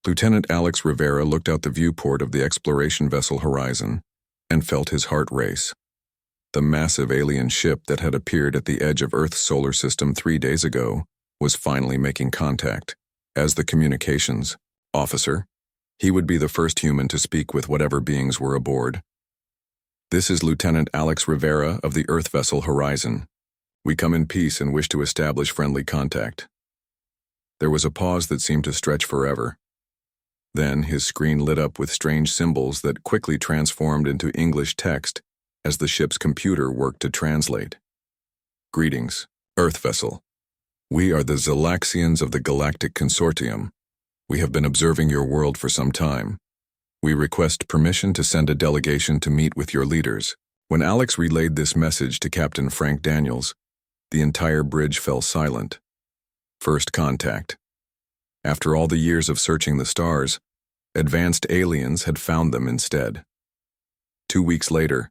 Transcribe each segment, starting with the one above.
Lieutenant Alex Rivera looked out the viewport of the exploration vessel Horizon and felt his heart race. The massive alien ship that had appeared at the edge of Earth's solar system 3 days ago was finally making contact. As the communications officer, he would be the first human to speak with whatever beings were aboard. "This is Lieutenant Alex Rivera of the Earth vessel Horizon. We come in peace and wish to establish friendly contact." There was a pause that seemed to stretch forever. Then his screen lit up with strange symbols that quickly transformed into English text as the ship's computer worked to translate. "Greetings, Earth vessel. We are the Zelaxians of the Galactic Consortium. We have been observing your world for some time. We request permission to send a delegation to meet with your leaders." When Alex relayed this message to Captain Frank Daniels, the entire bridge fell silent. First contact. After all the years of searching the stars, advanced aliens had found them instead. 2 weeks later,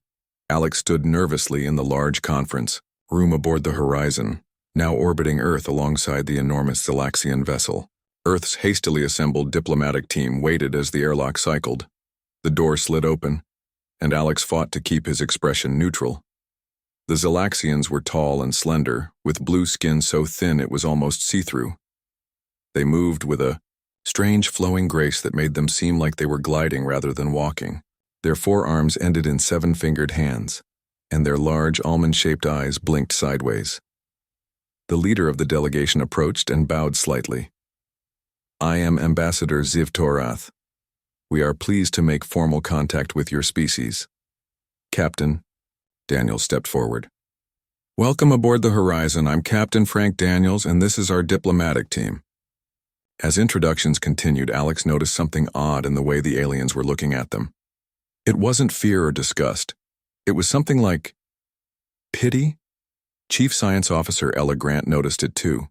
Alex stood nervously in the large conference room aboard the Horizon, now orbiting Earth alongside the enormous Zelaxian vessel. Earth's hastily assembled diplomatic team waited as the airlock cycled. The door slid open, and Alex fought to keep his expression neutral. The Zelaxians were tall and slender, with blue skin so thin it was almost see-through. They moved with a strange flowing grace that made them seem like they were gliding rather than walking. Their forearms ended in 7-fingered hands, and their large almond-shaped eyes blinked sideways. The leader of the delegation approached and bowed slightly. "I am Ambassador Ziv Torath. We are pleased to make formal contact with your species." "Captain," Daniels stepped forward. "Welcome aboard the Horizon. I'm Captain Frank Daniels, and this is our diplomatic team." As introductions continued, Alex noticed something odd in the way the aliens were looking at them. It wasn't fear or disgust. It was something like pity. Chief Science Officer Ella Grant noticed it too.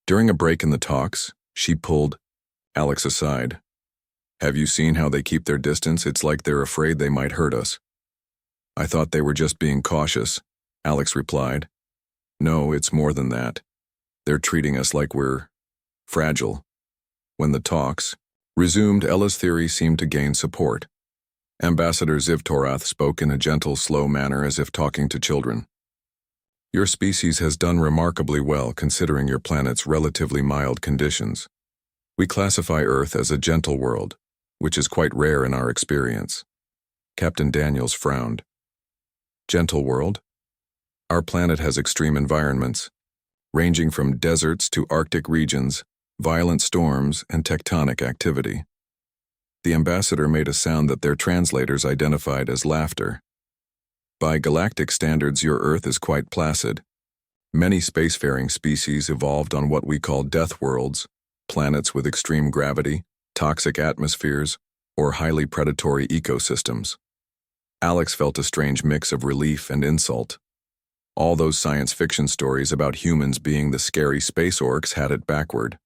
During a break in the talks, she pulled Alex aside. "Have you seen how they keep their distance? It's like they're afraid they might hurt us." "I thought they were just being cautious," Alex replied. "No, it's more than that. They're treating us like we're fragile." When the talks resumed, Ella's theory seemed to gain support. Ambassador Ziv Torath spoke in a gentle, slow manner as if talking to children. "Your species has done remarkably well considering your planet's relatively mild conditions. We classify Earth as a gentle world, which is quite rare in our experience." Captain Daniels frowned. "Gentle world? Our planet has extreme environments, ranging from deserts to Arctic regions, violent storms, and tectonic activity." The ambassador made a sound that their translators identified as laughter. "By galactic standards, your Earth is quite placid. Many spacefaring species evolved on what we call death worlds, planets with extreme gravity, toxic atmospheres, or highly predatory ecosystems." Alex felt a strange mix of relief and insult. All those science fiction stories about humans being the scary space orcs had it backward.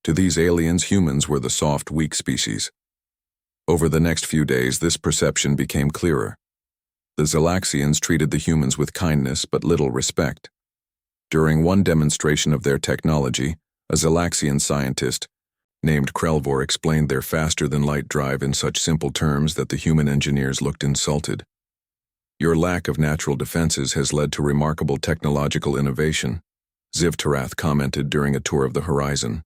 To these aliens, humans were the soft, weak species. Over the next few days, this perception became clearer. The Zelaxians treated the humans with kindness but little respect. During one demonstration of their technology, a Zelaxian scientist named Krelvor explained their faster-than-light drive in such simple terms that the human engineers looked insulted. "Your lack of natural defenses has led to remarkable technological innovation," Ziv Torath commented during a tour of the Horizon.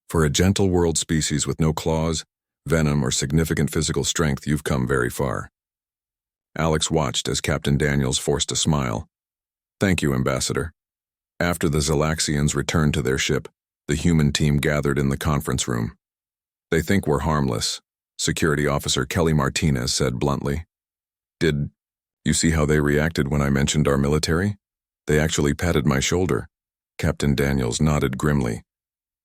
"For a gentle world species with no claws, venom, or significant physical strength, you've come very far." Alex watched as Captain Daniels forced a smile. "Thank you, Ambassador." After the Zelaxians returned to their ship, the human team gathered in the conference room. "They think we're harmless," Security Officer Kelly Martinez said bluntly. "Did you see how they reacted when I mentioned our military? They actually patted my shoulder." Captain Daniels nodded grimly.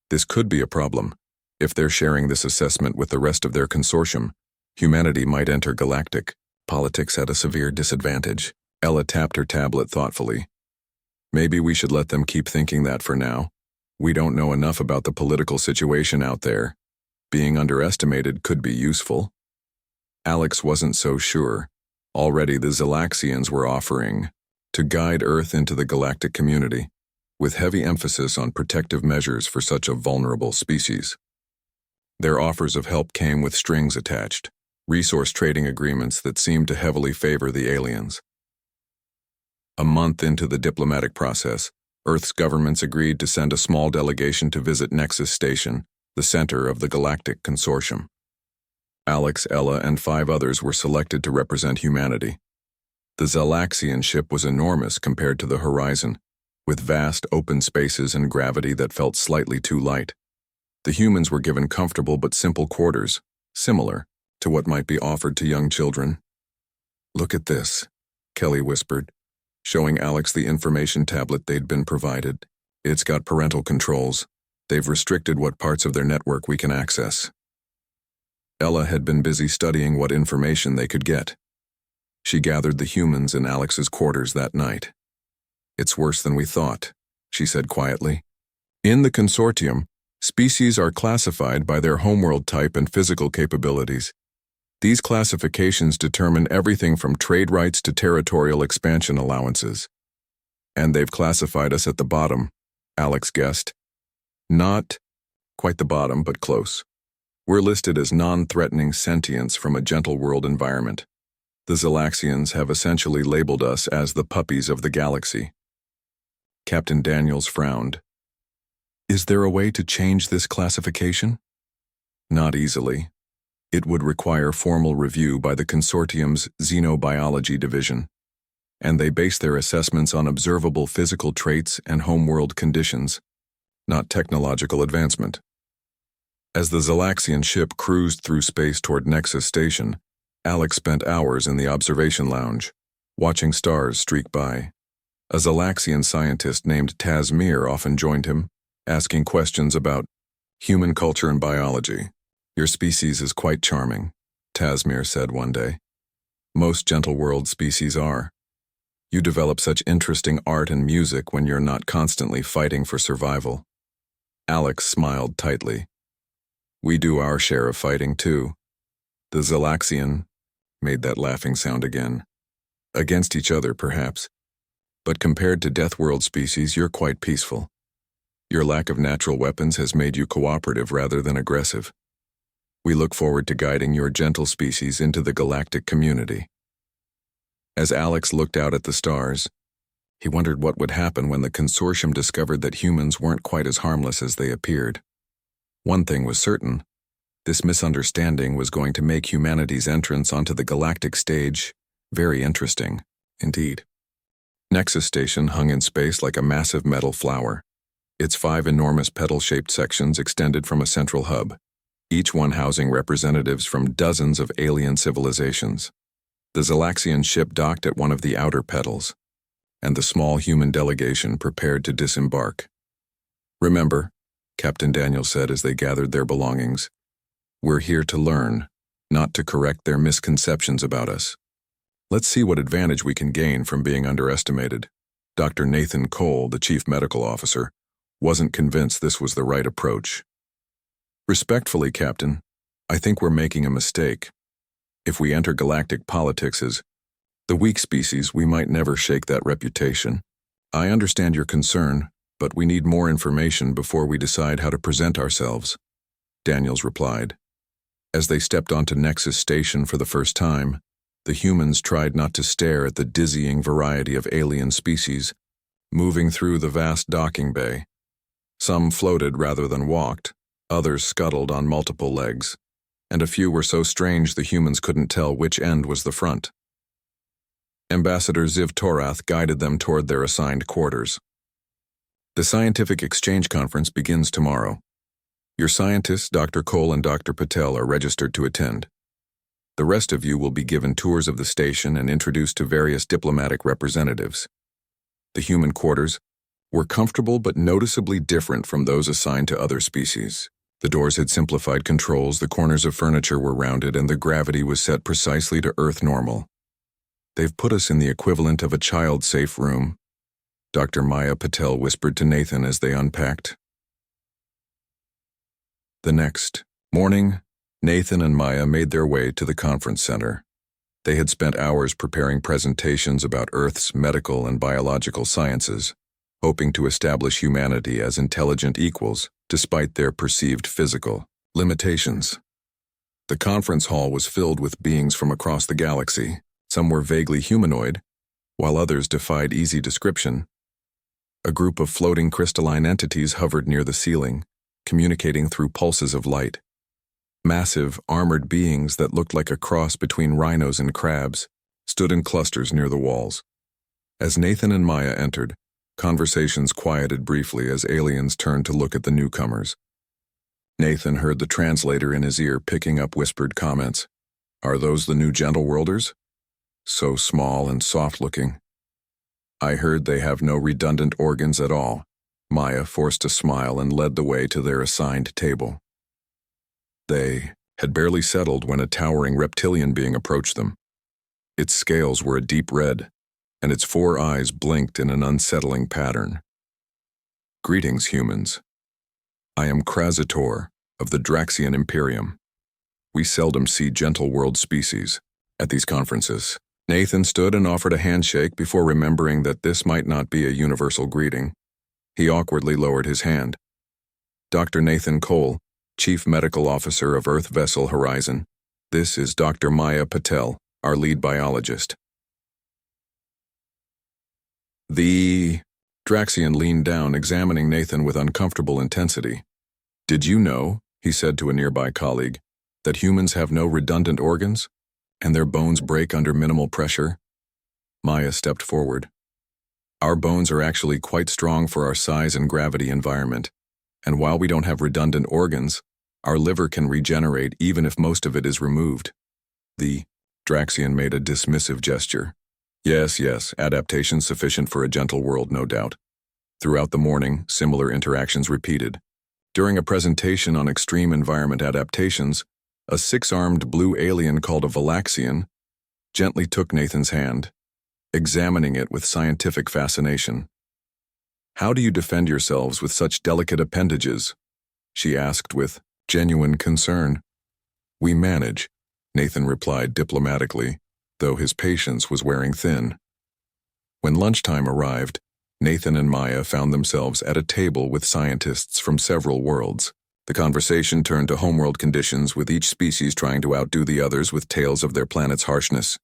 "This could be a problem. If they're sharing this assessment with the rest of their consortium, humanity might enter galactic politics at a severe disadvantage." Ella tapped her tablet thoughtfully. "Maybe we should let them keep thinking that for now. We don't know enough about the political situation out there. Being underestimated could be useful." Alex wasn't so sure. Already the Zelaxians were offering to guide Earth into the galactic community, with heavy emphasis on protective measures for such a vulnerable species. Their offers of help came with strings attached, resource trading agreements that seemed to heavily favor the aliens. A month into the diplomatic process, Earth's governments agreed to send a small delegation to visit Nexus Station, the center of the Galactic Consortium. Alex, Ella, and 5 others were selected to represent humanity. The Zalaxian ship was enormous compared to the Horizon, with vast open spaces and gravity that felt slightly too light. The humans were given comfortable but simple quarters, similar to what might be offered to young children. "Look at this," Kelly whispered, showing Alex the information tablet they'd been provided. "It's got parental controls. They've restricted what parts of their network we can access." Ella had been busy studying what information they could get. She gathered the humans in Alex's quarters that night. "It's worse than we thought," she said quietly. "In the consortium, species are classified by their homeworld type and physical capabilities. These classifications determine everything from trade rights to territorial expansion allowances. And they've classified us at the bottom," Alex guessed. "Not quite the bottom, but close. We're listed as non-threatening sentience from a gentle world environment. The Zalaxians have essentially labeled us as the puppies of the galaxy." Captain Daniels frowned. "Is there a way to change this classification?" "Not easily. It would require formal review by the consortium's Xenobiology division, and they base their assessments on observable physical traits and homeworld conditions, not technological advancement." As the Zalaxian ship cruised through space toward Nexus Station, Alex spent hours in the observation lounge, watching stars streak by. A Zalaxian scientist named Tasmir often joined him, asking questions about human culture and biology. "Your species is quite charming," Tasmir said one day. "Most gentle world species are. You develop such interesting art and music when you're not constantly fighting for survival." Alex smiled tightly. "We do our share of fighting, too." The Zalaxian made that laughing sound again. "Against each other, perhaps. But compared to Deathworld species, you're quite peaceful. Your lack of natural weapons has made you cooperative rather than aggressive. We look forward to guiding your gentle species into the galactic community." As Alex looked out at the stars, he wondered what would happen when the consortium discovered that humans weren't quite as harmless as they appeared. One thing was certain: this misunderstanding was going to make humanity's entrance onto the galactic stage very interesting indeed. Nexus Station hung in space like a massive metal flower. Its 5 enormous petal-shaped sections extended from a central hub, each one housing representatives from dozens of alien civilizations. The Zalaxian ship docked at one of the outer petals, and the small human delegation prepared to disembark. "Remember," Captain Daniels said as they gathered their belongings, "we're here to learn, not to correct their misconceptions about us. Let's see what advantage we can gain from being underestimated." Dr. Nathan Cole, the chief medical officer, wasn't convinced this was the right approach. "Respectfully, Captain, I think we're making a mistake. If we enter galactic politics as the weak species, we might never shake that reputation. I understand your concern, but we need more information before we decide how to present ourselves," Daniels replied. As they stepped onto Nexus Station for the first time, the humans tried not to stare at the dizzying variety of alien species moving through the vast docking bay. Some floated rather than walked, others scuttled on multiple legs, and a few were so strange the humans couldn't tell which end was the front. Ambassador Ziv Torath guided them toward their assigned quarters. "The Scientific Exchange Conference begins tomorrow. Your scientists, Dr. Cole and Dr. Patel, are registered to attend. The rest of you will be given tours of the station and introduced to various diplomatic representatives." The human quarters were comfortable but noticeably different from those assigned to other species. The doors had simplified controls, the corners of furniture were rounded, and the gravity was set precisely to Earth normal. "They've put us in the equivalent of a child-safe room," Dr. Maya Patel whispered to Nathan as they unpacked. The next morning, Nathan and Maya made their way to the conference center. They had spent hours preparing presentations about Earth's medical and biological sciences, hoping to establish humanity as intelligent equals despite their perceived physical Limitations. The conference hall was filled with beings from across the galaxy. Some were vaguely humanoid, while others defied easy description. A group of floating crystalline entities hovered near the ceiling, communicating through pulses of light. Massive, armored beings that looked like a cross between rhinos and crabs stood in clusters near the walls. As Nathan and Maya entered, conversations quieted briefly as aliens turned to look at the newcomers. Nathan heard the translator in his ear picking up whispered comments. "Are those the new Gentleworlders? So small and soft-looking. I heard they have no redundant organs at all." Maya forced a smile and led the way to their assigned table. They had barely settled when a towering reptilian being approached them. Its scales were a deep red, and its 4 eyes blinked in an unsettling pattern. "Greetings, humans. I am Krazator of the Draxian Imperium. We seldom see gentle world species at these conferences." Nathan stood and offered a handshake before remembering that this might not be a universal greeting. He awkwardly lowered his hand. "Dr. Nathan Cole, Chief Medical Officer of Earth Vessel Horizon. This is Dr. Maya Patel, our lead biologist." The Draxian leaned down, examining Nathan with uncomfortable intensity. "Did you know," he said to a nearby colleague, "that humans have no redundant organs, and their bones break under minimal pressure?" Maya stepped forward. "Our bones are actually quite strong for our size and gravity environment, and while we don't have redundant organs, our liver can regenerate even if most of it is removed." The Draxian made a dismissive gesture. Yes, adaptation sufficient for a gentle world, no doubt." Throughout the morning, similar interactions repeated. During a presentation on extreme environment adaptations, a 6-armed blue alien called a Valaxian gently took Nathan's hand, examining it with scientific fascination. "How do you defend yourselves with such delicate appendages?" she asked with genuine concern. "We manage," Nathan replied diplomatically, though his patience was wearing thin. When lunchtime arrived, Nathan and Maya found themselves at a table with scientists from several worlds. The conversation turned to homeworld conditions, with each species trying to outdo the others with tales of their planet's harshness.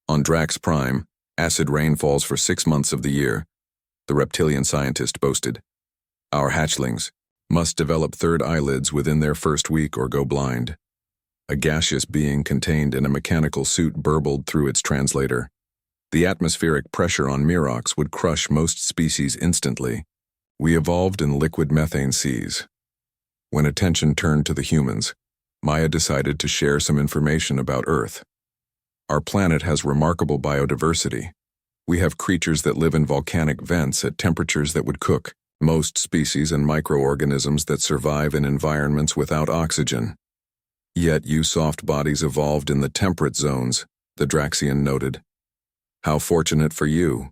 "On Drax Prime, acid rain falls for 6 months of the year," the reptilian scientist boasted. "Our hatchlings must develop third eyelids within their first week or go blind." A gaseous being contained in a mechanical suit burbled through its translator. "The atmospheric pressure on Mirox would crush most species instantly. We evolved in liquid methane seas." When attention turned to the humans, Maya decided to share some information about Earth. "Our planet has remarkable biodiversity. We have creatures that live in volcanic vents at temperatures that would cook most species and microorganisms that survive in environments without oxygen. Yet you soft bodies evolved in the temperate zones," the Draxian noted. "How fortunate for you."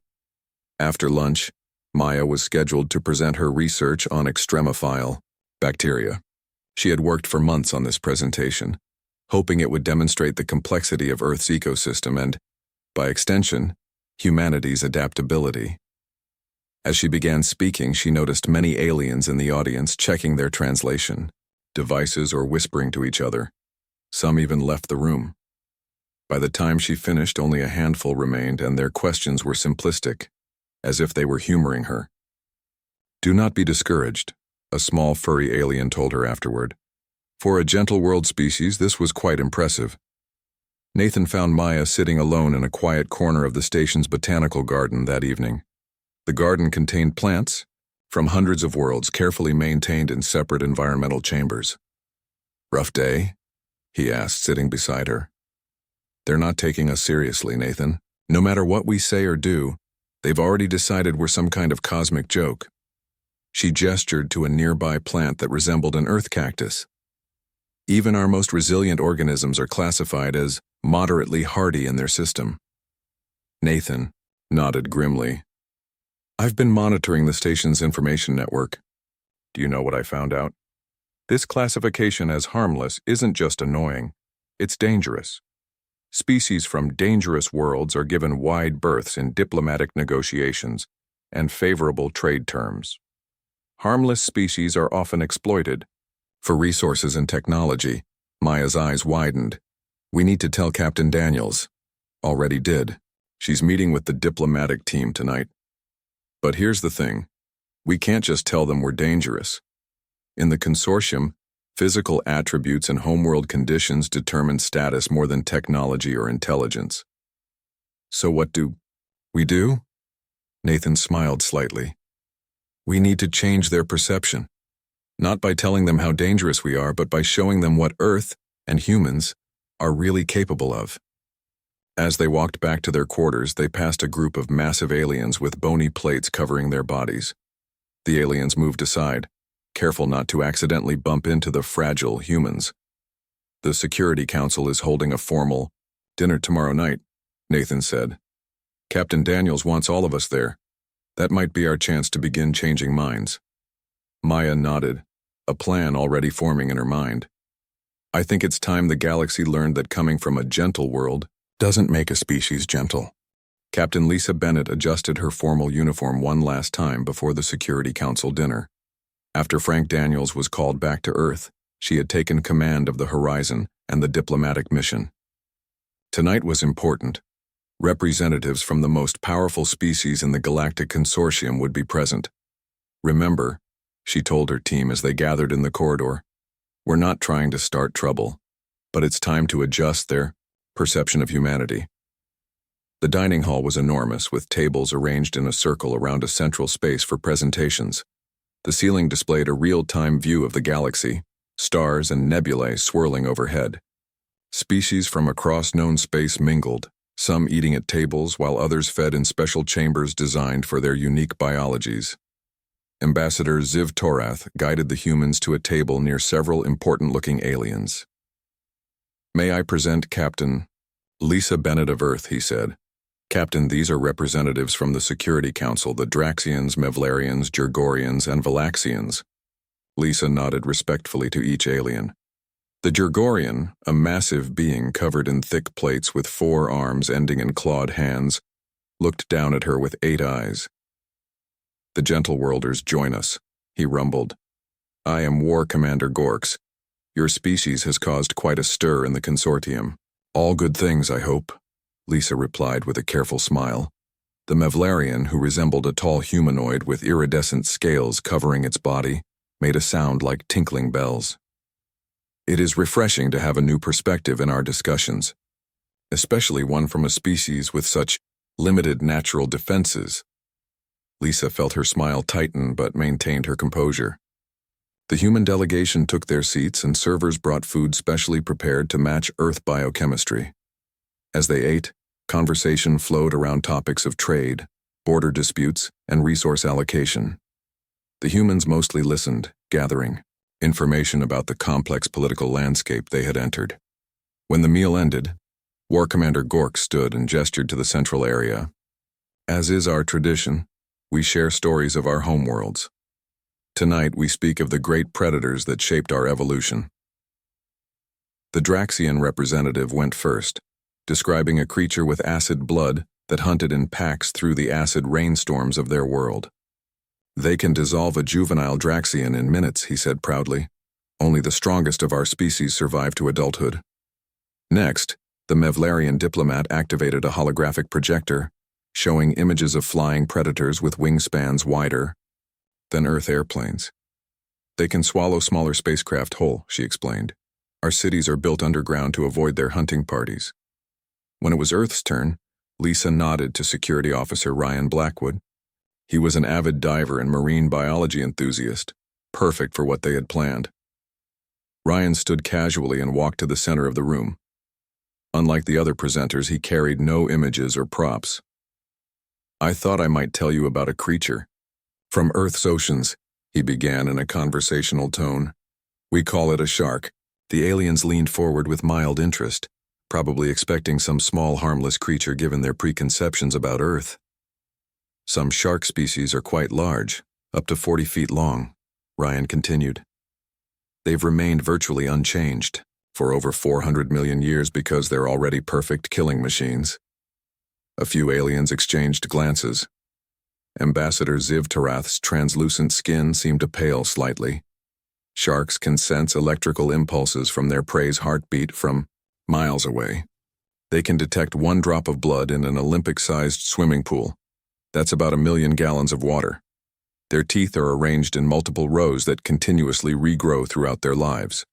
After lunch, Maya was scheduled to present her research on extremophile bacteria. She had worked for months on this presentation, hoping it would demonstrate the complexity of Earth's ecosystem and, by extension, humanity's adaptability. As she began speaking, she noticed many aliens in the audience checking their translation devices or whispering to each other. Some even left the room. By the time she finished, only a handful remained, and their questions were simplistic, as if they were humoring her. "Do not be discouraged," a small furry alien told her afterward. "For a gentle world species, this was quite impressive." Nathan found Maya sitting alone in a quiet corner of the station's botanical garden that evening. The garden contained plants from hundreds of worlds, carefully maintained in separate environmental chambers. "Rough day?" he asked, sitting beside her. "They're not taking us seriously, Nathan. No matter what we say or do, they've already decided we're some kind of cosmic joke." She gestured to a nearby plant that resembled an earth cactus. "Even our most resilient organisms are classified as moderately hardy in their system." Nathan nodded grimly. "I've been monitoring the station's information network. Do you know what I found out? This classification as harmless isn't just annoying, it's dangerous. Species from dangerous worlds are given wide berths in diplomatic negotiations and favorable trade terms. Harmless species are often exploited, For resources and technology, Maya's eyes widened. We need to tell Captain Daniels. Already did. She's meeting with the diplomatic team tonight. But here's the thing. We can't just tell them we're dangerous. In the consortium, physical attributes and homeworld conditions determine status more than technology or intelligence. So what do we do? Nathan smiled slightly. We need to change their perception. Not by telling them how dangerous we are, but by showing them what Earth and humans are really capable of. As they walked back to their quarters, they passed a group of massive aliens with bony plates covering their bodies. The aliens moved aside, careful not to accidentally bump into the fragile humans. The Security Council is holding a formal dinner tomorrow night, Nathan said. Captain Daniels wants all of us there. That might be our chance to begin changing minds. Maya nodded, a plan already forming in her mind. I think it's time the galaxy learned that coming from a gentle world doesn't make a species gentle. Captain Lisa Bennett adjusted her formal uniform one last time before the Security Council dinner. After Frank Daniels was called back to Earth, she had taken command of the Horizon and the diplomatic mission. Tonight was important. Representatives from the most powerful species in the Galactic Consortium would be present. Remember, she told her team as they gathered in the corridor, we're not trying to start trouble, but it's time to adjust their perception of humanity. The dining hall was enormous, with tables arranged in a circle around a central space for presentations. The ceiling displayed a real-time view of the galaxy, stars and nebulae swirling overhead. Species from across known space mingled, some eating at tables while others fed in special chambers designed for their unique biologies. Ambassador Ziv Torath guided the humans to a table near several important-looking aliens. May I present Captain Lisa Bennett of Earth, he said. Captain, these are representatives from the Security Council, the Draxians, Mevlarians, Jurgorians, and Valaxians. Lisa nodded respectfully to each alien. The Jurgorian, a massive being covered in thick plates with 4 arms ending in clawed hands, looked down at her with 8 eyes. The Gentle Worlders join us, he rumbled. I am War Commander Gorks. Your species has caused quite a stir in the consortium. All good things, I hope, Lisa replied with a careful smile. The Mevlarian, who resembled a tall humanoid with iridescent scales covering its body, made a sound like tinkling bells. It is refreshing to have a new perspective in our discussions, especially one from a species with such limited natural defenses. Lisa felt her smile tighten but maintained her composure. The human delegation took their seats and servers brought food specially prepared to match Earth biochemistry. As they ate, conversation flowed around topics of trade, border disputes, and resource allocation. The humans mostly listened, gathering information about the complex political landscape they had entered. When the meal ended, War Commander Gork stood and gestured to the central area. As is our tradition, we share stories of our homeworlds. Tonight we speak of the great predators that shaped our evolution. The Draxian representative went first, describing a creature with acid blood that hunted in packs through the acid rainstorms of their world. They can dissolve a juvenile Draxian in minutes, he said proudly. Only the strongest of our species survive to adulthood. Next, the Mevlarian diplomat activated a holographic projector, showing images of flying predators with wingspans wider than Earth airplanes. They can swallow smaller spacecraft whole, she explained. Our cities are built underground to avoid their hunting parties. When it was Earth's turn, Lisa nodded to Security Officer Ryan Blackwood. He was an avid diver and marine biology enthusiast, perfect for what they had planned. Ryan stood casually and walked to the center of the room. Unlike the other presenters, he carried no images or props. I thought I might tell you about a creature. From Earth's oceans, he began in a conversational tone. We call it a shark. The aliens leaned forward with mild interest, probably expecting some small harmless creature given their preconceptions about Earth. Some shark species are quite large, up to 40 feet long, Ryan continued. They've remained virtually unchanged for over 400 million years because they're already perfect killing machines. A few aliens exchanged glances. Ambassador Ziv Torath's translucent skin seemed to pale slightly. Sharks can sense electrical impulses from their prey's heartbeat from miles away. They can detect one drop of blood in an Olympic-sized swimming pool. That's about 1,000,000 gallons of water. Their teeth are arranged in multiple rows that continuously regrow throughout their lives.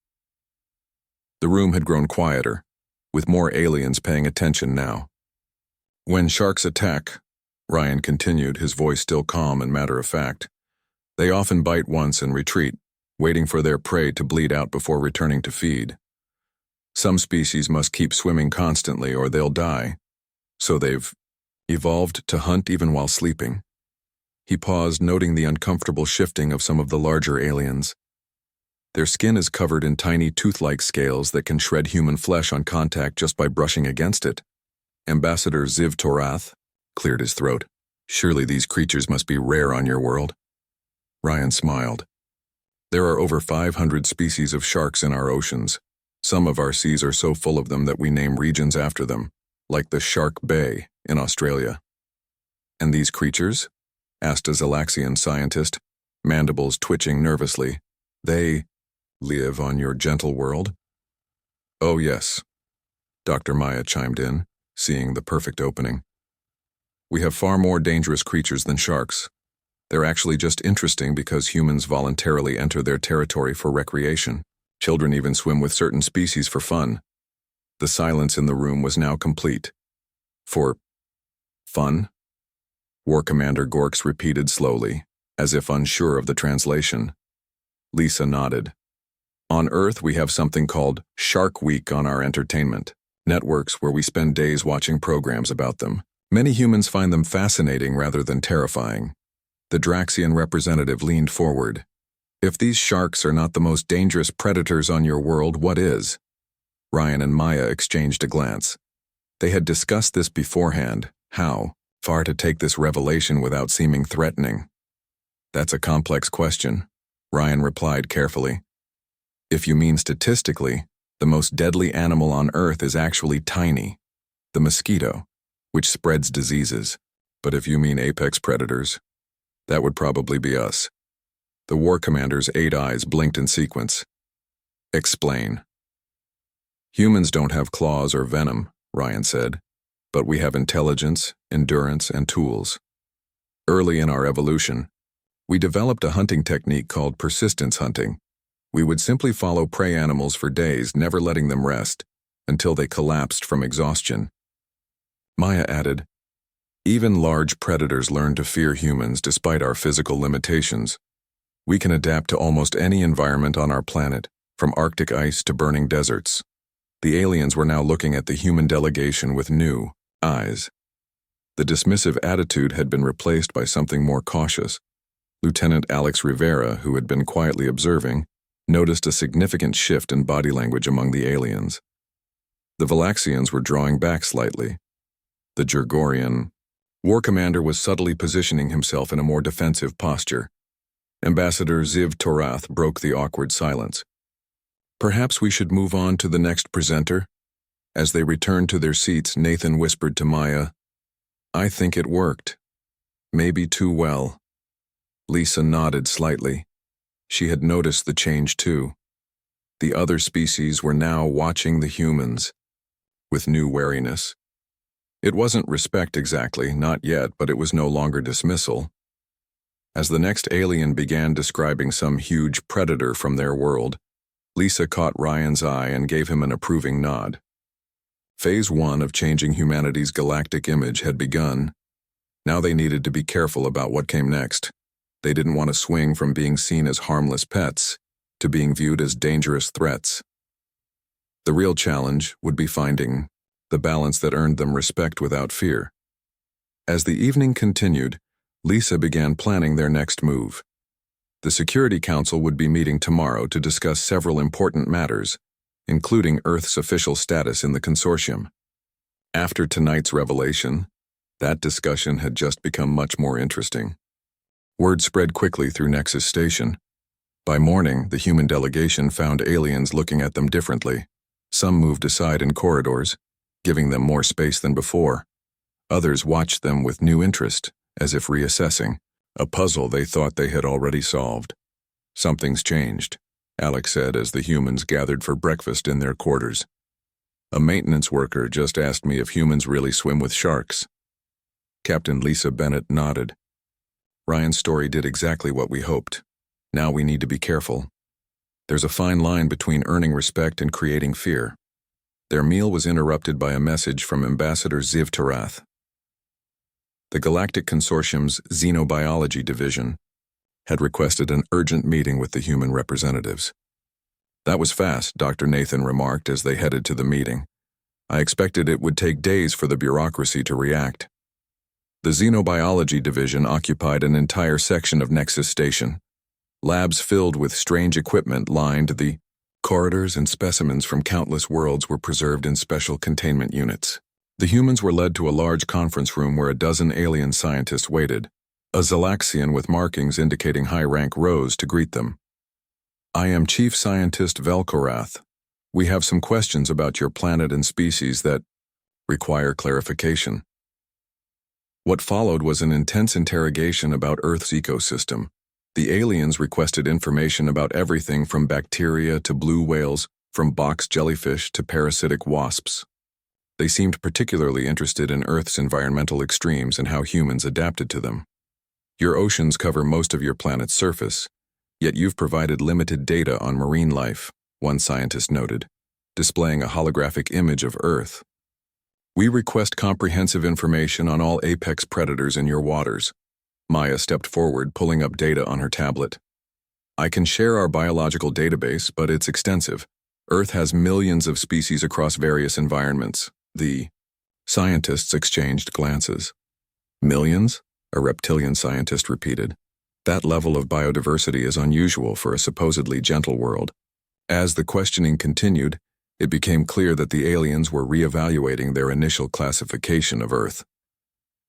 The room had grown quieter, with more aliens paying attention now. When sharks attack, Ryan continued, his voice still calm and matter-of-fact, they often bite once and retreat, waiting for their prey to bleed out before returning to feed. Some species must keep swimming constantly or they'll die, so they've evolved to hunt even while sleeping. He paused, noting the uncomfortable shifting of some of the larger aliens. Their skin is covered in tiny tooth-like scales that can shred human flesh on contact just by brushing against it. Ambassador Ziv Torath cleared his throat. Surely these creatures must be rare on your world. Ryan smiled. There are over 500 species of sharks in our oceans. Some of our seas are so full of them that we name regions after them, like the Shark Bay in Australia. And these creatures? Asked a Zalaxian scientist, mandibles twitching nervously. They live on your gentle world? Oh yes, Dr. Maya chimed in, seeing the perfect opening. We have far more dangerous creatures than sharks. They're actually just interesting because humans voluntarily enter their territory for recreation. Children even swim with certain species for fun. The silence in the room was now complete. For fun? War Commander Gorks repeated slowly, as if unsure of the translation. Lisa nodded. On Earth, we have something called Shark Week on our entertainment networks where we spend days watching programs about them. Many humans find them fascinating rather than terrifying. The Draxian representative leaned forward. If these sharks are not the most dangerous predators on your world, what is? Ryan and Maya exchanged a glance. They had discussed this beforehand. How far to take this revelation without seeming threatening? That's a complex question, Ryan replied carefully. If you mean statistically, the most deadly animal on Earth is actually tiny, the mosquito, which spreads diseases. But if you mean apex predators, that would probably be us. The War Commander's 8 eyes blinked in sequence. Explain. Humans don't have claws or venom, Ryan said, but we have intelligence, endurance, and tools. Early in our evolution, we developed a hunting technique called persistence hunting. We would simply follow prey animals for days, never letting them rest, until they collapsed from exhaustion. Maya added, even large predators learn to fear humans despite our physical limitations. We can adapt to almost any environment on our planet, from Arctic ice to burning deserts. The aliens were now looking at the human delegation with new eyes. The dismissive attitude had been replaced by something more cautious. Lieutenant Alex Rivera, who had been quietly observing, noticed a significant shift in body language among the aliens. The Valaxians were drawing back slightly. The Jergorian War Commander was subtly positioning himself in a more defensive posture. Ambassador Ziv Torath broke the awkward silence. Perhaps we should move on to the next presenter? As they returned to their seats, Nathan whispered to Maya, I think it worked. Maybe too well. Lisa nodded slightly. She had noticed the change too. The other species were now watching the humans, with new wariness. It wasn't respect exactly, not yet, but it was no longer dismissal. As the next alien began describing some huge predator from their world, Lisa caught Ryan's eye and gave him an approving nod. Phase 1 of changing humanity's galactic image had begun. Now they needed to be careful about what came next. They didn't want to swing from being seen as harmless pets to being viewed as dangerous threats. The real challenge would be finding the balance that earned them respect without fear. As the evening continued, Lisa began planning their next move. The Security Council would be meeting tomorrow to discuss several important matters, including Earth's official status in the consortium. After tonight's revelation, that discussion had just become much more interesting. Word spread quickly through Nexus Station. By morning, the human delegation found aliens looking at them differently. Some moved aside in corridors, giving them more space than before. Others watched them with new interest, as if reassessing a puzzle they thought they had already solved. Something's changed. Alex said as the humans gathered for breakfast in their quarters. A maintenance worker just asked me if humans really swim with sharks. Captain Lisa Bennett nodded. Ryan's story did exactly what we hoped. Now we need to be careful. There's a fine line between earning respect and creating fear. Their meal was interrupted by a message from Ambassador Ziv Tarath. The Galactic Consortium's Xenobiology Division had requested an urgent meeting with the human representatives. That was fast, Dr. Nathan remarked as they headed to the meeting. I expected it would take days for the bureaucracy to react. The Xenobiology Division occupied an entire section of Nexus Station. Labs filled with strange equipment lined the corridors, and specimens from countless worlds were preserved in special containment units. The humans were led to a large conference room where a dozen alien scientists waited. A Zalaxian with markings indicating high rank rose to greet them. I am Chief Scientist Velkorath. We have some questions about your planet and species that require clarification. What followed was an intense interrogation about Earth's ecosystem. The aliens requested information about everything from bacteria to blue whales, from box jellyfish to parasitic wasps. They seemed particularly interested in Earth's environmental extremes and how humans adapted to them. Your oceans cover most of your planet's surface, yet you've provided limited data on marine life, one scientist noted, displaying a holographic image of Earth. We request comprehensive information on all apex predators in your waters. Maya stepped forward, pulling up data on her tablet. I can share our biological database, but it's extensive. Earth has millions of species across various environments. The scientists exchanged glances. Millions? A reptilian scientist repeated. That level of biodiversity is unusual for a supposedly gentle world. As the questioning continued, it became clear that the aliens were reevaluating their initial classification of Earth.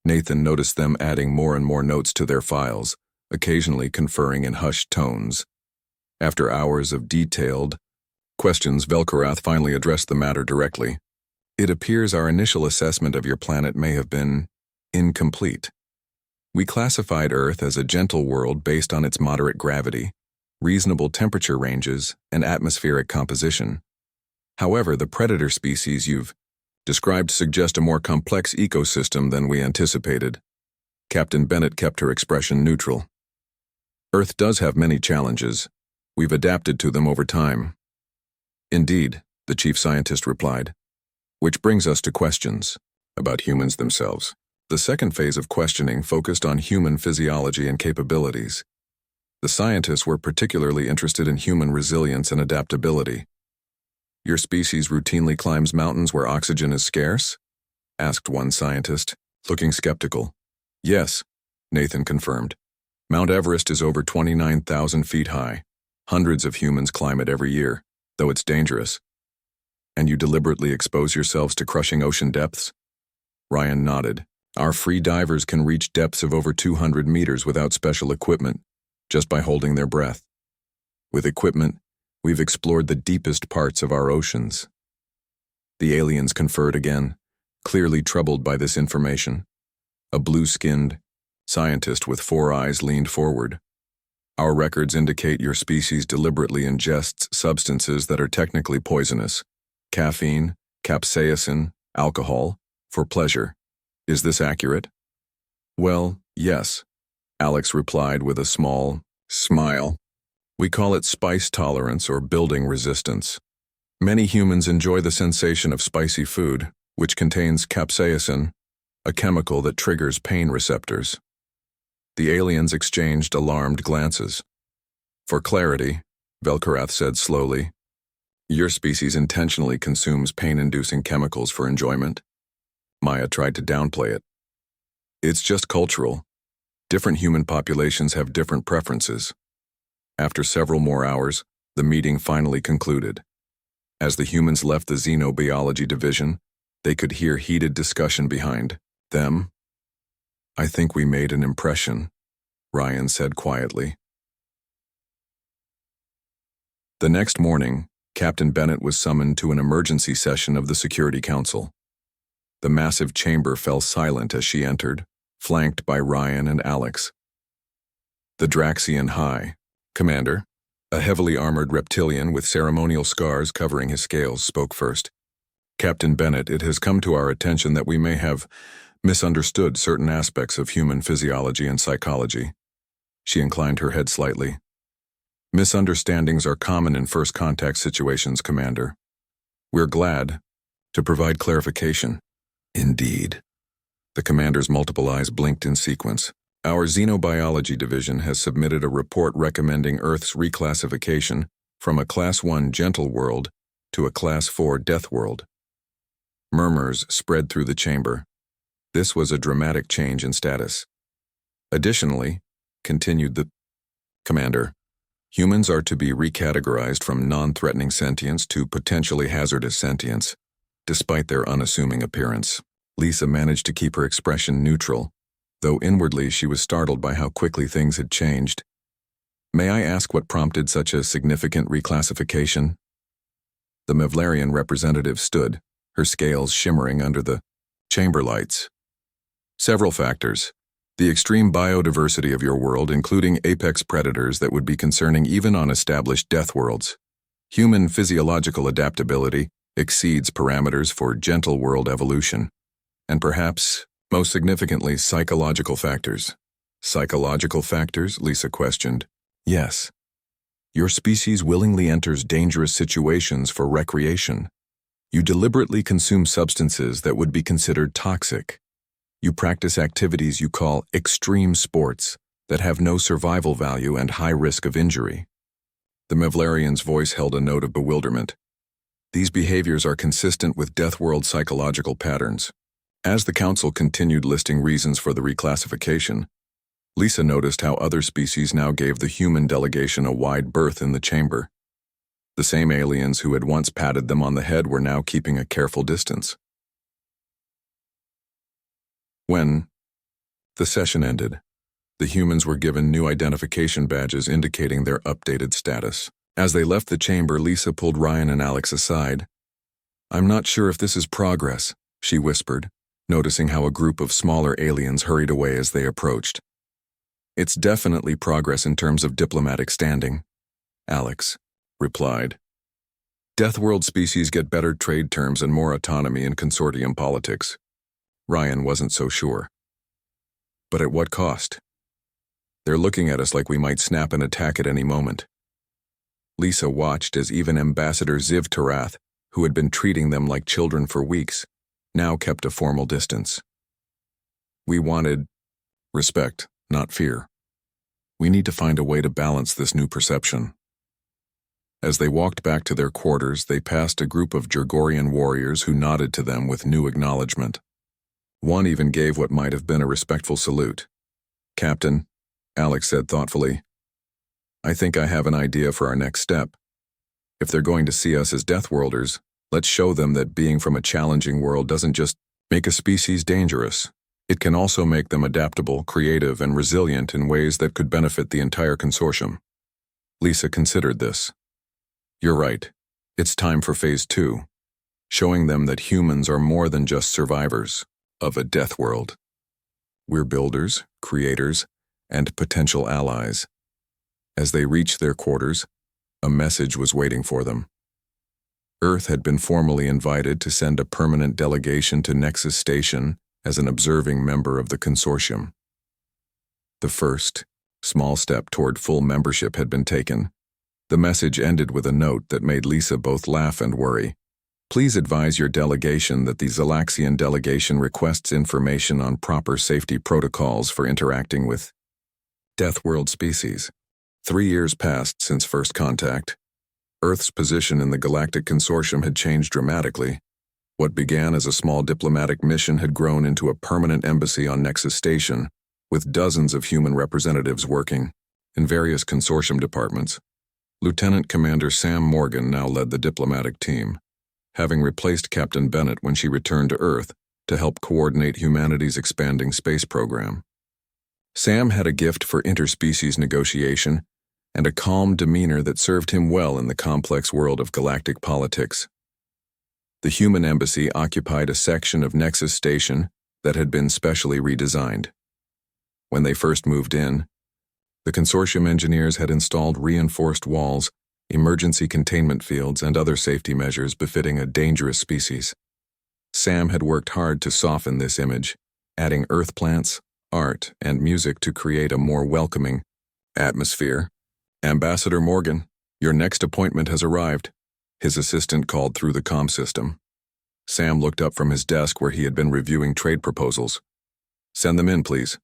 Nathan noticed them adding more and more notes to their files, occasionally conferring in hushed tones. After hours of detailed questions, Velkorath finally addressed the matter directly. It appears our initial assessment of your planet may have been incomplete. We classified Earth as a gentle world based on its moderate gravity, reasonable temperature ranges, and atmospheric composition. However, the predator species you've described suggest a more complex ecosystem than we anticipated. Captain Bennett kept her expression neutral. Earth does have many challenges. We've adapted to them over time. Indeed, the chief scientist replied. Which brings us to questions about humans themselves. The second phase of questioning focused on human physiology and capabilities. The scientists were particularly interested in human resilience and adaptability. Your species routinely climbs mountains where oxygen is scarce? Asked one scientist, looking skeptical. Yes, Nathan confirmed. Mount Everest is over 29,000 feet high. Hundreds of humans climb it every year, though it's dangerous. And you deliberately expose yourselves to crushing ocean depths? Ryan nodded. Our free divers can reach depths of over 200 meters without special equipment, just by holding their breath. With equipment, we've explored the deepest parts of our oceans. The aliens conferred again, clearly troubled by this information. A blue-skinned scientist with 4 eyes leaned forward. Our records indicate your species deliberately ingests substances that are technically poisonous. Caffeine, capsaicin, alcohol, for pleasure. Is this accurate? Well, yes, Alex replied with a small smile. We call it spice tolerance or building resistance. Many humans enjoy the sensation of spicy food, which contains capsaicin, a chemical that triggers pain receptors. The aliens exchanged alarmed glances. For clarity, Velkorath said slowly, your species intentionally consumes pain-inducing chemicals for enjoyment. Maya tried to downplay it. It's just cultural. Different human populations have different preferences. After several more hours, the meeting finally concluded. As the humans left the Xenobiology Division, they could hear heated discussion behind them. I think we made an impression, Ryan said quietly. The next morning, Captain Bennett was summoned to an emergency session of the Security Council. The massive chamber fell silent as she entered, flanked by Ryan and Alex. The Draxian High, Commander, A heavily armored reptilian with ceremonial scars covering his scales spoke first. Captain Bennett, it has come to our attention that we may have misunderstood certain aspects of human physiology and psychology. She inclined her head slightly. Misunderstandings are common in first contact situations, Commander. We're glad to provide clarification. Indeed. The commander's multiple eyes blinked in sequence. Our Xenobiology Division has submitted a report recommending Earth's reclassification from a Class 1 Gentle World to a Class 4 Death World. Murmurs spread through the chamber. This was a dramatic change in status. Additionally, continued the commander, humans are to be recategorized from non-threatening sentience to potentially hazardous sentience, despite their unassuming appearance. Lisa managed to keep her expression neutral, though inwardly she was startled by how quickly things had changed. May I ask what prompted such a significant reclassification? The Mevlarian representative stood, her scales shimmering under the chamber lights. Several factors. The extreme biodiversity of your world, including apex predators that would be concerning even on established death worlds. Human physiological adaptability exceeds parameters for gentle world evolution. And perhaps, most significantly, psychological factors. Psychological factors? Lisa questioned. Yes. Your species willingly enters dangerous situations for recreation. You deliberately consume substances that would be considered toxic. You practice activities you call extreme sports that have no survival value and high risk of injury. The Mevlarian's voice held a note of bewilderment. These behaviors are consistent with Death World psychological patterns. As the Council continued listing reasons for the reclassification, Lisa noticed how other species now gave the human delegation a wide berth in the chamber. The same aliens who had once patted them on the head were now keeping a careful distance. When the session ended, the humans were given new identification badges indicating their updated status. As they left the chamber, Lisa pulled Ryan and Alex aside. I'm not sure if this is progress, she whispered, noticing how a group of smaller aliens hurried away as they approached. It's definitely progress in terms of diplomatic standing, Alex replied. Deathworld species get better trade terms and more autonomy in consortium politics. Ryan wasn't so sure. But at what cost? They're looking at us like we might snap and attack at any moment. Lisa watched as even Ambassador Ziv Tarath, who had been treating them like children for weeks, now kept a formal distance. We wanted respect, not fear. We need to find a way to balance this new perception. As they walked back to their quarters, they passed a group of Jergorian warriors who nodded to them with new acknowledgement. One even gave what might have been a respectful salute. Captain, Alex said thoughtfully, I think I have an idea for our next step. If they're going to see us as Deathworlders, let's show them that being from a challenging world doesn't just make a species dangerous. It can also make them adaptable, creative, and resilient in ways that could benefit the entire consortium. Lisa considered this. You're right. It's time for Phase 2, showing them that humans are more than just survivors of a death world. We're builders, creators, and potential allies. As they reached their quarters, a message was waiting for them. Earth had been formally invited to send a permanent delegation to Nexus Station as an observing member of the consortium. The first, small step toward full membership had been taken. The message ended with a note that made Lisa both laugh and worry. Please advise your delegation that the Zalaxian delegation requests information on proper safety protocols for interacting with Deathworld species. 3 years passed since first contact. Earth's position in the Galactic Consortium had changed dramatically. What began as a small diplomatic mission had grown into a permanent embassy on Nexus Station, with dozens of human representatives working in various consortium departments. Lieutenant Commander Sam Morgan now led the diplomatic team, having replaced Captain Bennett when she returned to Earth to help coordinate humanity's expanding space program. Sam had a gift for interspecies negotiation and a calm demeanor that served him well in the complex world of galactic politics. The human embassy occupied a section of Nexus Station that had been specially redesigned. When they first moved in, The consortium engineers had installed reinforced walls, emergency containment fields, and other safety measures befitting a dangerous species. Sam had worked hard to soften this image, adding earth plants, art, and music to create a more welcoming atmosphere. "Ambassador Morgan, your next appointment has arrived," his assistant called through the comm system. Sam looked up from his desk where he had been reviewing trade proposals. "Send them in, please."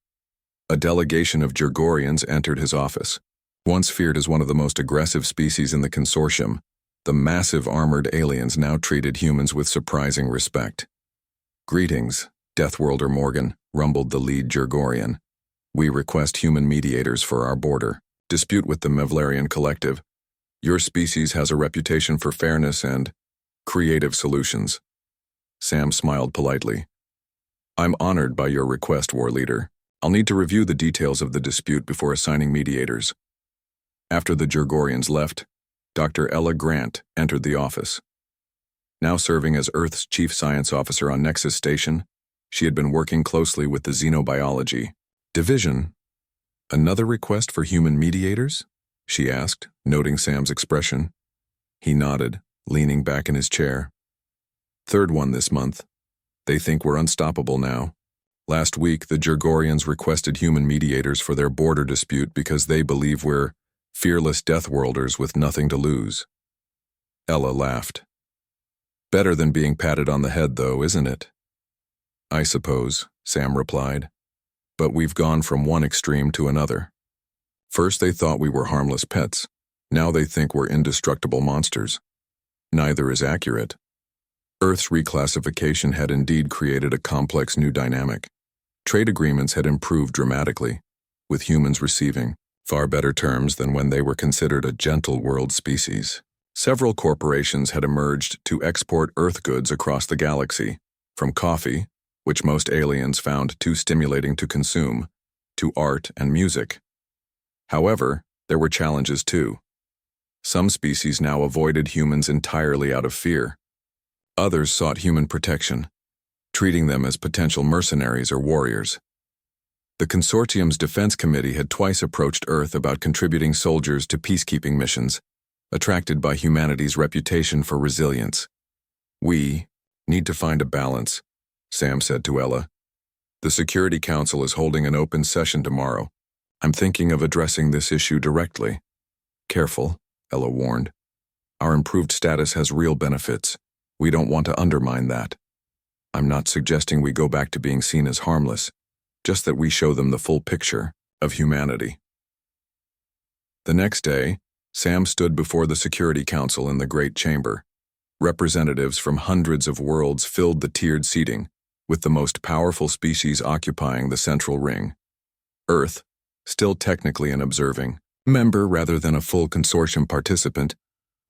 A delegation of Jergorians entered his office. Once feared as one of the most aggressive species in the consortium, the massive armored aliens now treated humans with surprising respect. "Greetings, Deathworlder Morgan," rumbled the lead Jergorian. "We request human mediators for our border dispute with the Mevlarian Collective. Your species has a reputation for fairness and creative solutions." Sam smiled politely. "I'm honored by your request, War Leader. I'll need to review the details of the dispute before assigning mediators." After the Jergorians left, Dr. Ella Grant entered the office. Now serving as Earth's chief science officer on Nexus Station, she had been working closely with the Xenobiology Division. "Another request for human mediators?" she asked, noting Sam's expression. He nodded, leaning back in his chair. "Third one this month. They think we're unstoppable now. Last week, the Jergorians requested human mediators for their border dispute because they believe we're fearless Deathworlders with nothing to lose." Ella laughed. "Better than being patted on the head, though, isn't it?" "I suppose," Sam replied. "But we've gone from one extreme to another. First they thought we were harmless pets. Now they think we're indestructible monsters. Neither is accurate." Earth's reclassification had indeed created a complex new dynamic. Trade agreements had improved dramatically, with humans receiving far better terms than when they were considered a gentle world species. Several corporations had emerged to export Earth goods across the galaxy, from coffee, which most aliens found too stimulating to consume, to art and music. However, there were challenges too. Some species now avoided humans entirely out of fear. Others sought human protection, treating them as potential mercenaries or warriors. The consortium's defense committee had twice approached Earth about contributing soldiers to peacekeeping missions, attracted by humanity's reputation for resilience. "We need to find a balance," Sam said to Ella. "The Security Council is holding an open session tomorrow. I'm thinking of addressing this issue directly." "Careful," Ella warned. "Our improved status has real benefits. We don't want to undermine that. I'm not suggesting we go back to being seen as harmless, just that we show them the full picture of humanity." The next day, Sam stood before the Security Council in the Great Chamber. Representatives from hundreds of worlds filled the tiered seating, with the most powerful species occupying the central ring. Earth, still technically an observing member rather than a full consortium participant,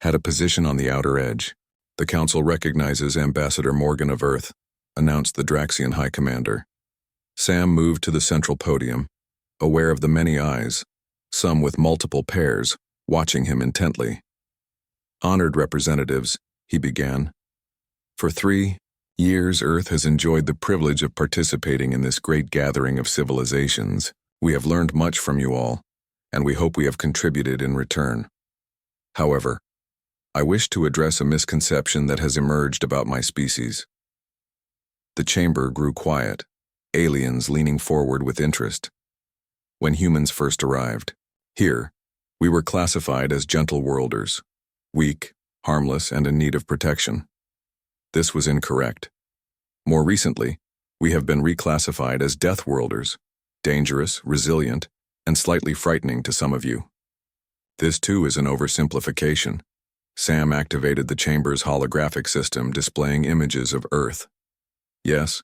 had a position on the outer edge. "The Council recognizes Ambassador Morgan of Earth," announced the Draxian High Commander. Sam moved to the central podium, aware of the many eyes, some with multiple pairs, watching him intently. "Honored representatives," he began. "For 3 years, Earth has enjoyed the privilege of participating in this great gathering of civilizations. We have learned much from you all, and we hope we have contributed in return. However, I wish to address a misconception that has emerged about my species." The chamber grew quiet, aliens leaning forward with interest. When humans first arrived here, we were classified as gentle worlders, weak, harmless, and in need of protection. This was incorrect. More recently, we have been reclassified as Deathworlders, dangerous, resilient, and slightly frightening to some of you. This too is an oversimplification. Sam activated the chamber's holographic system displaying images of Earth. Yes,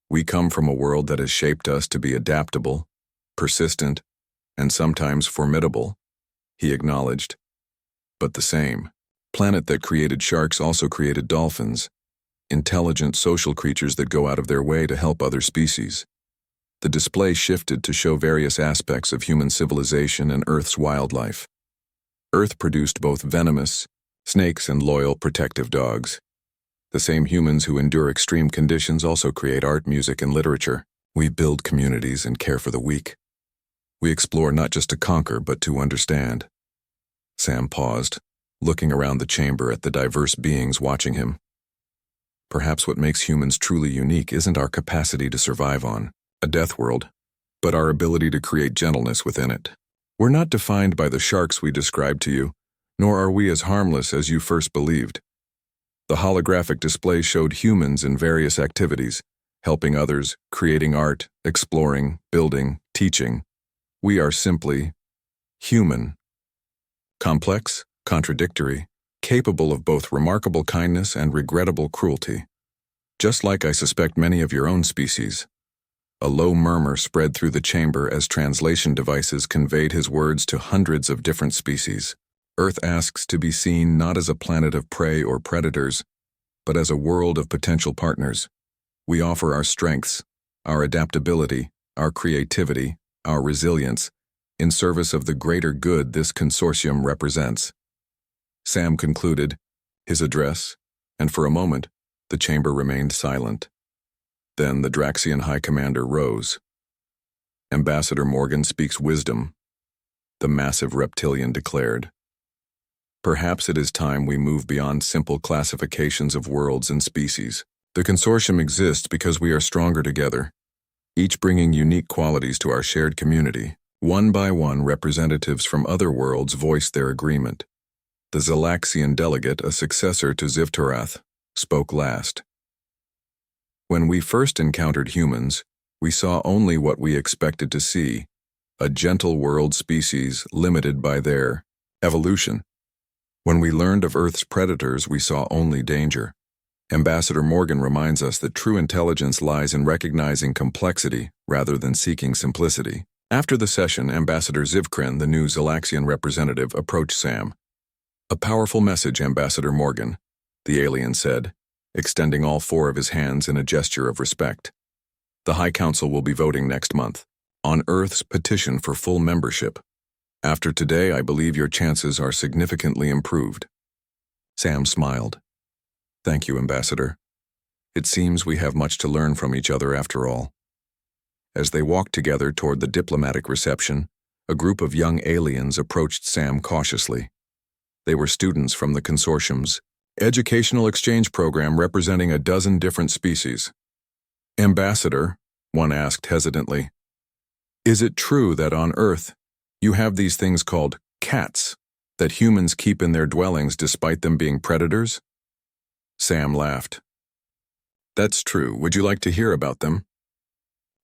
we come from a world that has shaped us to be adaptable, persistent, and sometimes formidable, he acknowledged. But the same planet that created sharks also created dolphins, intelligent social creatures that go out of their way to help other species. The display shifted to show various aspects of human civilization and Earth's wildlife. Earth produced both venomous snakes and loyal protective dogs. The same humans who endure extreme conditions also create art, music, and literature. We build communities and care for the weak. We explore not just to conquer, but to understand. Sam paused, looking around the chamber at the diverse beings watching him. Perhaps what makes humans truly unique isn't our capacity to survive on a death world, but our ability to create gentleness within it. We're not defined by the sharks we described to you, nor are we as harmless as you first believed. The holographic display showed humans in various activities, helping others, creating art, exploring, building, teaching. We are simply human. Complex, contradictory, capable of both remarkable kindness and regrettable cruelty. Just like I suspect many of your own species. A low murmur spread through the chamber as translation devices conveyed his words to hundreds of different species. Earth asks to be seen not as a planet of prey or predators, but as a world of potential partners. We offer our strengths, our adaptability, our creativity, our resilience, in service of the greater good this consortium represents. Sam concluded his address, and for a moment, the chamber remained silent. Then the Draxian High Commander rose. Ambassador Morgan speaks wisdom, the massive reptilian declared. Perhaps it is time we move beyond simple classifications of worlds and species. The consortium exists because we are stronger together, each bringing unique qualities to our shared community. One by one, representatives from other worlds voiced their agreement. The Zalaxian delegate, a successor to Zivtarath, spoke last. When we first encountered humans, we saw only what we expected to see, a gentle world species limited by their evolution. When we learned of Earth's predators, we saw only danger. Ambassador Morgan reminds us that true intelligence lies in recognizing complexity rather than seeking simplicity. After the session, Ambassador Zivkren, the new Zalaxian representative, approached Sam. "A powerful message, Ambassador Morgan," the alien said, extending all four of his hands in a gesture of respect. "The High Council will be voting next month on Earth's petition for full membership. After today, I believe your chances are significantly improved." Sam smiled. "Thank you, Ambassador. It seems we have much to learn from each other after all." As they walked together toward the diplomatic reception, a group of young aliens approached Sam cautiously. They were students from the consortium's educational exchange program representing a dozen different species. "Ambassador," one asked hesitantly, "is it true that on Earth you have these things called cats that humans keep in their dwellings despite them being predators?" Sam laughed. "That's true. Would you like to hear about them?"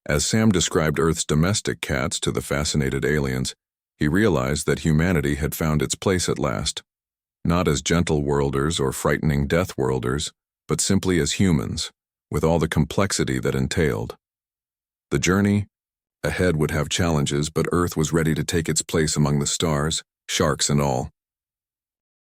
As Sam described Earth's domestic cats to the fascinated aliens, he realized that humanity had found its place at last, not as gentle worlders or frightening death worlders, but simply as humans, with all the complexity that entailed. The journey ahead would have challenges, but Earth was ready to take its place among the stars, sharks and all.